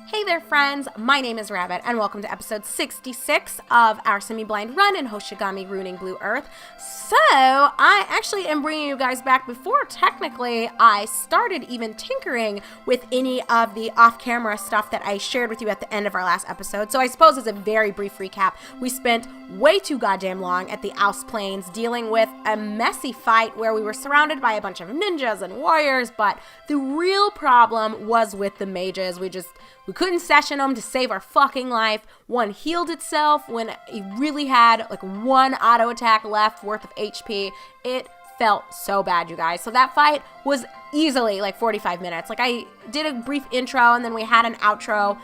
Hey there, friends. My name is Rabbit, and welcome to episode 66 of our semi-blind run in Hoshigami Ruining Blue Earth. So, I actually am bringing you guys back before, technically, I started even tinkering with any of the off-camera stuff that I shared with you at the end of our last episode. So, I suppose as a very brief recap, we spent way too goddamn long at the Oust Plains dealing with a messy fight where we were surrounded by a bunch of ninjas and warriors, but the real problem was with the mages. We couldn't session them to save our fucking life. One healed itself when it really had like one auto attack left worth of HP. It felt so bad, you guys. So that fight was easily like 45 minutes. Like I did a brief intro and then we had an outro.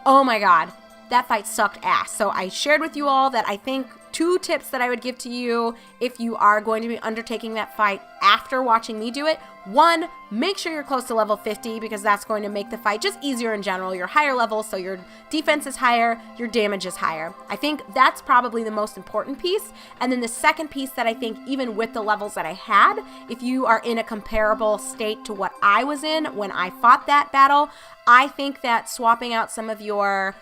Oh my god, that fight sucked ass. So I shared with you all that I think 2 tips that I would give to you if you are going to be undertaking that fight after watching me do it. 1, make sure you're close to level 50 because that's going to make the fight just easier in general. You're higher level, so your defense is higher, your damage is higher. I think that's probably the most important piece. And then the second piece that I think even with the levels that I had, if you are in a comparable state to what I was in when I fought that battle, I think that swapping out some of your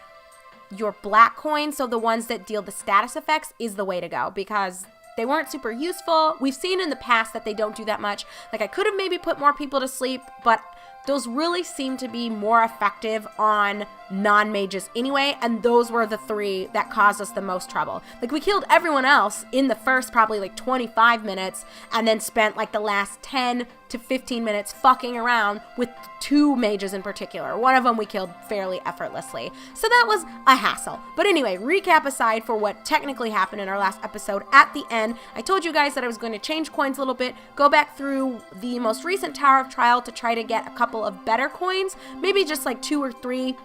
black coins, so the ones that deal the status effects, is the way to go because they weren't super useful. We've seen in the past that they don't do that much. Like I could have maybe put more people to sleep, but those really seem to be more effective on non-mages anyway, and those were the 3 that caused us the most trouble. Like we killed everyone else in the first probably like 25 minutes and then spent like the last 10 to 15 minutes fucking around with 2 mages in particular. One of them we killed fairly effortlessly. So that was a hassle. But anyway, recap aside for what technically happened in our last episode, at the end, I told you guys that I was going to change coins a little bit, go back through the most recent Tower of Trial to try to get a couple of better coins, maybe just like 2 or 3,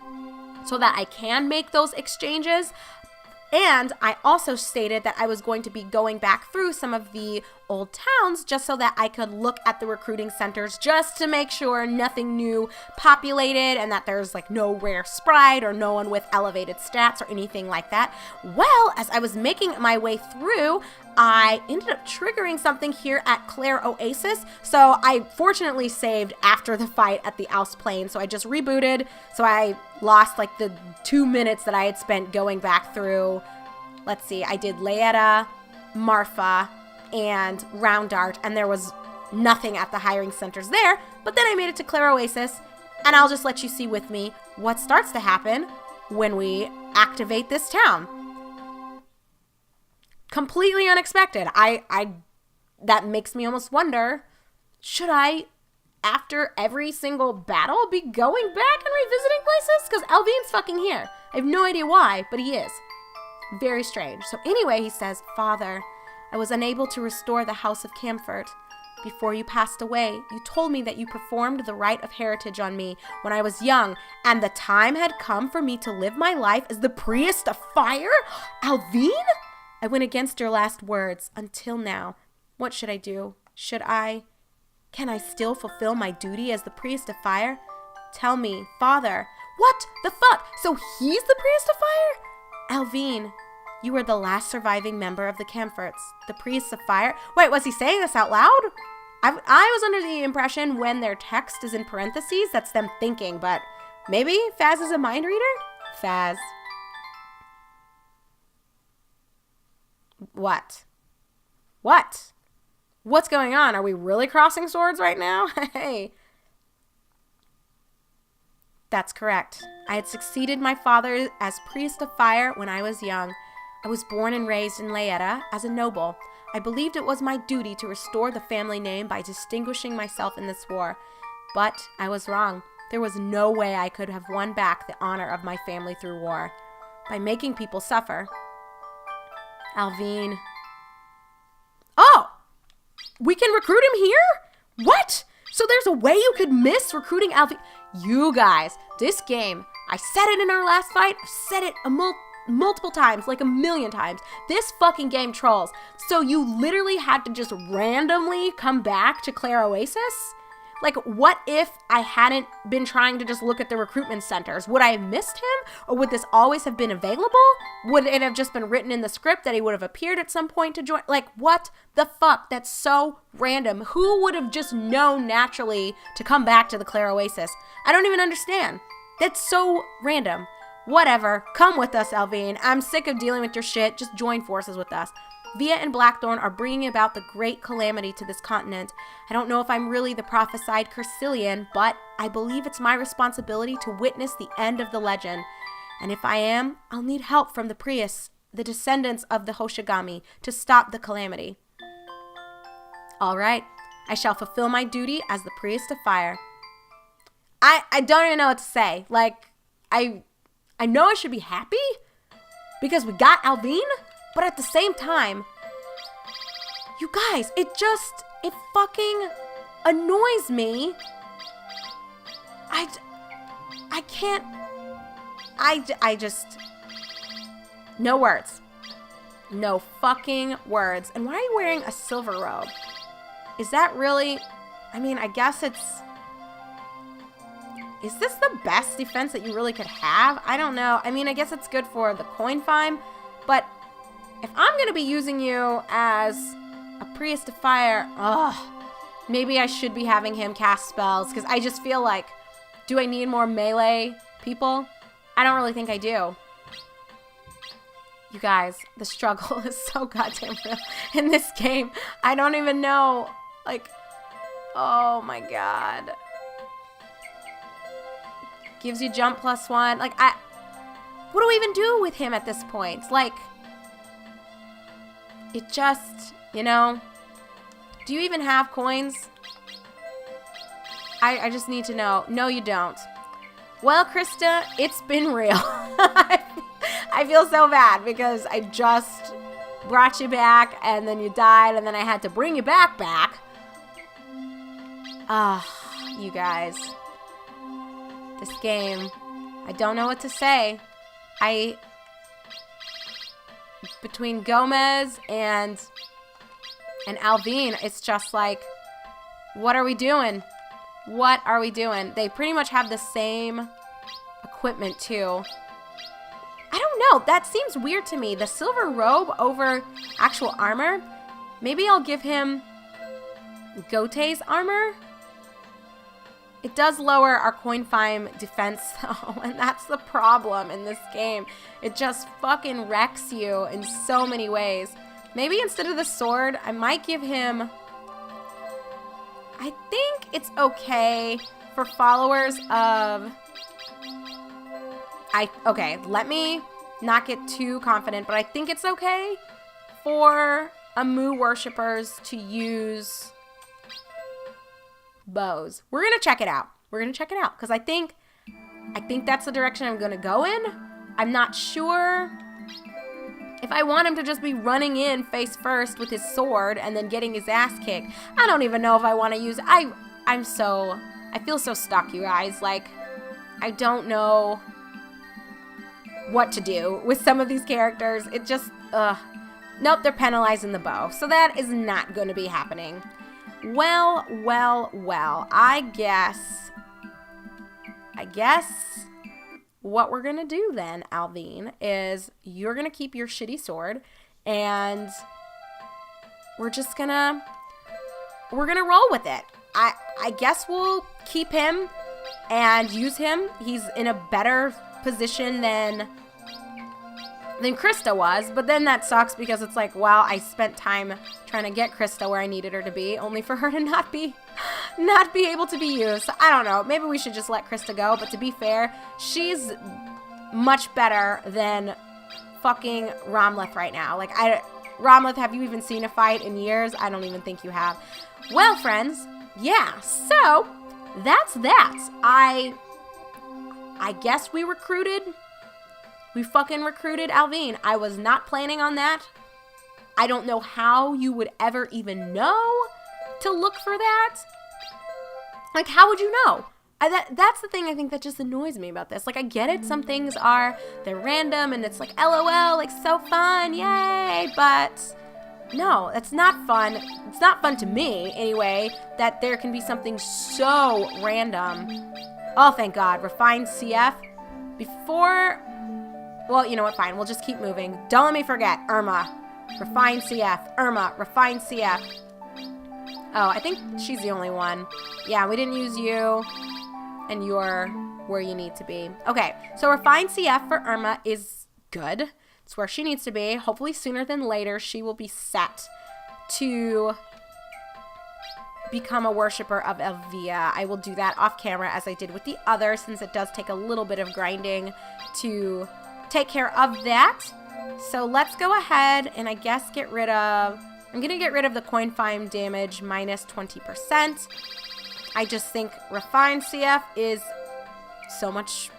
so that I can make those exchanges. And I also stated that I was going to be going back through some of the old towns just so that I could look at the recruiting centers just to make sure nothing new populated and that there's like no rare sprite or no one with elevated stats or anything like that. Well, as I was making my way through, I ended up triggering something here at Claire Oasis. So I fortunately saved after the fight at the Oust Plains. So I just rebooted. So I lost like the 2 minutes that I had spent going back through. Let's see, I did Layetta, Marfa, and Round Dart, and there was nothing at the hiring centers there. But then I made it to Claire Oasis, and I'll just let you see with me what starts to happen when we activate this town. Completely unexpected. That makes me almost wonder, should I, after every single battle, be going back and revisiting places? Because Alvin's fucking here. I have no idea why, but he is. Very strange. So anyway, he says, Father, I was unable to restore the House of Camfort. Before you passed away, you told me that you performed the rite of heritage on me when I was young, and the time had come for me to live my life as the priest of fire? Alvin? I went against your last words until now. What should I do? Can I still fulfill my duty as the priest of fire? Tell me, Father. What the fuck? So he's the priest of fire? Alvin, you were the last surviving member of the Camforts, the priests of fire. Wait, was he saying this out loud? I was under the impression when their text is in parentheses, that's them thinking, but maybe Faz is a mind reader? Faz. What? What's going on? Are we really crossing swords right now? Hey. That's correct. I had succeeded my father as priest of fire when I was young. I was born and raised in Layetta as a noble. I believed it was my duty to restore the family name by distinguishing myself in this war. But I was wrong. There was no way I could have won back the honor of my family through war. By making people suffer. Alvin. Oh! We can recruit him here? What? So there's a way you could miss recruiting Alvin? You guys, this game, I said it in our last fight, I've said it multiple times, like a million times. This fucking game trolls. So you literally had to just randomly come back to Claire Oasis? Like, what if I hadn't been trying to just look at the recruitment centers? Would I have missed him? Or would this always have been available? Would it have just been written in the script that he would have appeared at some point to join? Like, what the fuck? That's so random. Who would have just known naturally to come back to the Claire Oasis? I don't even understand. That's so random. Whatever. Come with us, Alvine. I'm sick of dealing with your shit. Just join forces with us. Via and Blackthorn are bringing about the great calamity to this continent. I don't know if I'm really the prophesied Cursillian, but I believe it's my responsibility to witness the end of the legend. And if I am, I'll need help from the Prius, the descendants of the Hoshigami, to stop the calamity. All right. I shall fulfill my duty as the Priest of Fire. I don't even know what to say. Like, I know I should be happy because we got Alvine, but at the same time, you guys, it fucking annoys me. I can't, I just, no words. No fucking words. And why are you wearing a silver robe? Is that really, I mean, I guess it's, is this the best defense that you really could have? I don't know. I mean, I guess it's good for the coin find, but if I'm going to be using you as a priest of fire, maybe I should be having him cast spells, because I just feel like, do I need more melee people? I don't really think I do. You guys, the struggle is so goddamn real in this game. I don't even know, like, oh my god. Gives you jump +1. Like, what do we even do with him at this point? Like, it just, you know, do you even have coins? I just need to know. No, you don't. Well, Krista, it's been real. I feel so bad because I just brought you back and then you died and then I had to bring you back. You guys. This game, I don't know what to say. Between Gomez and Alvine, it's just like, what are we doing? What are we doing? They pretty much have the same equipment too. I don't know. That seems weird to me. The silver robe over actual armor. Maybe I'll give him Gote's armor. It does lower our coin find defense though, and that's the problem in this game. It just fucking wrecks you in so many ways. Maybe instead of the sword, I might give him... I think it's okay for followers of... Okay, let me not get too confident, but I think it's okay for Amu worshippers to use bows. We're going to check it out. We're going to check it out because I think that's the direction I'm going to go in. I'm not sure if I want him to just be running in face first with his sword and then getting his ass kicked. I don't even know if I want to use... I feel so stuck, you guys. Like, I don't know what to do with some of these characters. It just, nope, they're penalizing the bow. So that is not going to be happening. Well, I guess what we're going to do then, Alvine, is you're going to keep your shitty sword and we're going to roll with it. I guess we'll keep him and use him. He's in a better position than Krista was, but then that sucks because it's like, well, I spent time trying to get Krista where I needed her to be, only for her to not be able to be used. So I don't know. Maybe we should just let Krista go, but to be fair, she's much better than fucking Romleth right now. Like, Romleth, have you even seen a fight in years? I don't even think you have. Well, friends, yeah, so that's that. I guess we fucking recruited Alvine. I was not planning on that. I don't know how you would ever even know to look for that. Like, how would you know? That's the thing I think that just annoys me about this. Like, I get it. Some things they're random and it's like, LOL, like, so fun, yay. But no, that's not fun. It's not fun to me, anyway, that there can be something so random. Oh, thank God. Refined CF. Well, you know what? Fine. We'll just keep moving. Don't let me forget. Irma. Refined CF. Irma. Refined CF. Oh, I think she's the only one. Yeah, we didn't use you. And you're where you need to be. Okay, so refined CF for Irma is good. It's where she needs to be. Hopefully sooner than later, she will be set to become a worshiper of Elvia. I will do that off camera as I did with the other, since it does take a little bit of grinding to take care of that. So let's go ahead and I guess get rid of, I'm going to get rid of the coin find damage minus 20%. I just think refined CF is so much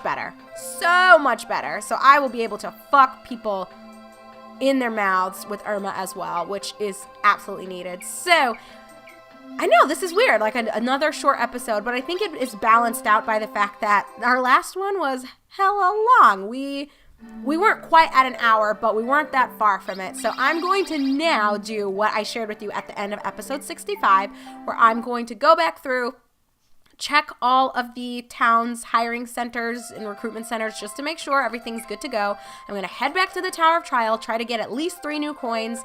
better. So much better. So I will be able to fuck people in their mouths with Irma as well, which is absolutely needed. So I know this is weird, like another short episode, but I think it is balanced out by the fact that our last one was hella long. We weren't quite at an hour, but we weren't that far from it. So I'm going to now do what I shared with you at the end of episode 65, where I'm going to go back through, check all of the town's hiring centers and recruitment centers just to make sure everything's good to go. I'm going to head back to the Tower of Trial, try to get at least 3 new coins.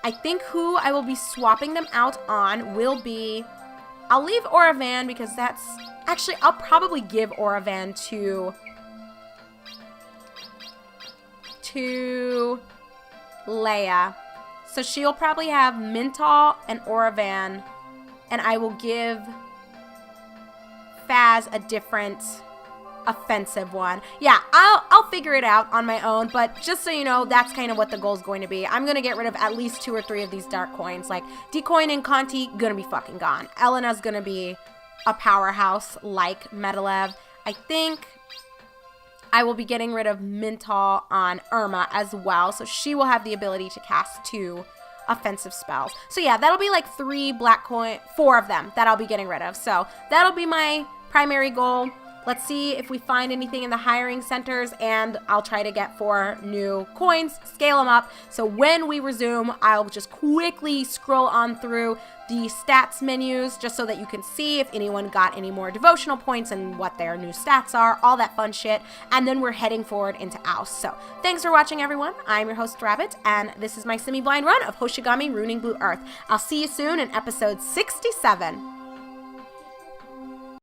I think who I will be swapping them out on will be, I'll leave Oravan because that's, actually I'll probably give Oravan to Leia. So she'll probably have Mintal and Oravan, and I will give Faz a different offensive one. Yeah, I'll figure it out on my own, but just so you know, that's kind of what the goal is going to be. I'm going to get rid of at least 2 or 3 of these dark coins. Like, Decoin and Conti, gonna be fucking gone. Elena's gonna be a powerhouse like Medalev. I think I will be getting rid of Mintal on Irma as well, so she will have the ability to cast 2 offensive spells. So yeah, that'll be like 3 black coin, 4 of them that I'll be getting rid of. So that'll be my primary goal. Let's see if we find anything in the hiring centers, and I'll try to get 4 new coins, scale them up. So when we resume, I'll just quickly scroll on through the stats menus just so that you can see if anyone got any more devotional points and what their new stats are, all that fun shit. And then we're heading forward into Oust. So thanks for watching, everyone. I'm your host, Rabbit, and this is my semi-blind run of Hoshigami Ruining Blue Earth. I'll see you soon in episode 67.